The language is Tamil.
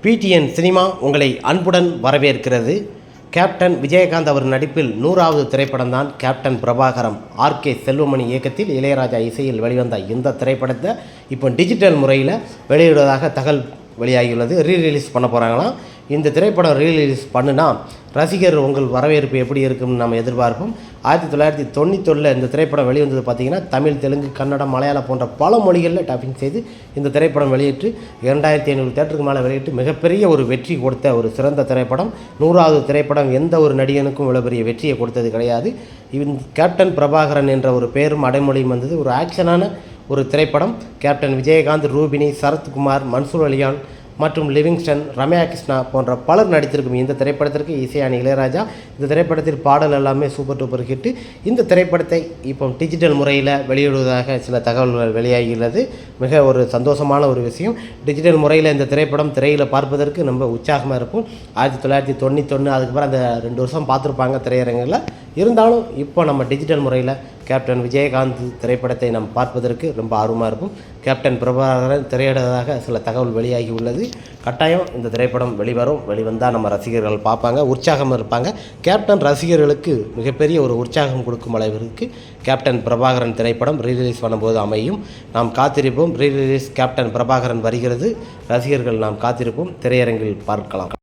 பிடிஎன் சினிமா உங்களை அன்புடன் வரவேற்கிறது. கேப்டன் விஜயகாந்த் அவர் நடிப்பில் 100வது திரைப்படம் தான் கேப்டன் பிரபாகரன். ஆர்கே செல்வமணி இயக்கத்தில் இளையராஜா இசையில் வெளிவந்த இந்த திரைப்படத்தை இப்போ டிஜிட்டல் முறையில் வெளியிடுவதாக தகவல் வெளியாகியுள்ளது. ரீரிலீஸ் பண்ண போகிறாங்களாம். இந்த திரைப்படம் ரீரிலீஸ் பண்ணுனா ரசிகர் உங்கள் வரவேற்பு எப்படி இருக்கும்னு நம்ம எதிர்பார்ப்போம். 1991 இந்த திரைப்படம் வெளிவந்தது பார்த்திங்கன்னா தமிழ், தெலுங்கு, கன்னடம், மலையாளம் போன்ற பல மொழிகளில் டப்பிங் செய்து இந்த திரைப்படம் வெளியிட்டு 2500 தேட்டருக்கு மேலே வெளியிட்டு மிகப்பெரிய ஒரு வெற்றி கொடுத்த ஒரு சிறந்த திரைப்படம். 100வது திரைப்படம் எந்த ஒரு நடிகனுக்கும் இவ்வளோ பெரிய வெற்றியை கொடுத்தது கிடையாது. கேப்டன் பிரபாகரன் என்ற ஒரு பேரும் அடைமொழியும் வந்தது. ஒரு ஆக்ஷனான ஒரு திரைப்படம். கேப்டன் விஜயகாந்த், ரூபினி, சரத்குமார், மன்சூர் அலியான் மற்றும் லிவிங்ஸ்டன், ரம்யா கிருஷ்ணா போன்ற பலர் நடித்திருக்கும் இந்த திரைப்படத்திற்கு இசையானி இளையராஜா. இந்த திரைப்படத்தில் பாடல் எல்லாமே சூப்பர் டூப்பர் ஹிட்டு. இந்த திரைப்படத்தை இப்போ டிஜிட்டல் முறையில் வெளியிடுவதாக சில தகவல்கள் வெளியாகியுள்ளது. மிக ஒரு சந்தோஷமான ஒரு விஷயம். டிஜிட்டல் முறையில் இந்த திரைப்படம் திரையில் பார்ப்பதற்கு ரொம்ப உற்சாகமாக இருக்கும். 1991 அதுக்கப்புறம் அந்த 2 வருஷம் பார்த்துருப்பாங்க திரையரங்கில். இருந்தாலும் இப்போ நம்ம டிஜிட்டல் முறையில் கேப்டன் விஜயகாந்த் திரைப்படத்தை நாம் பார்ப்பதற்கு ரொம்ப ஆர்வமாக இருக்கும். கேப்டன் பிரபாகரன் திரையிடுவதாக சில தகவல் வெளியாகி உள்ளது. கட்டாயம் இந்த திரைப்படம் வெளிவந்தால் நம்ம ரசிகர்கள் பார்ப்பாங்க, உற்சாகம் இருப்பாங்க. கேப்டன் ரசிகர்களுக்கு மிகப்பெரிய ஒரு உற்சாகம் கொடுக்கும் அளவிற்கு கேப்டன் பிரபாகரன் திரைப்படம் ரீரிலீஸ் பண்ணும்போது அமையும். நாம் காத்திருப்போம். ரீரிலீஸ் கேப்டன் பிரபாகரன் வருகிறது. ரசிகர்கள் நாம் காத்திருப்போம். திரையரங்கில் பார்க்கலாம்.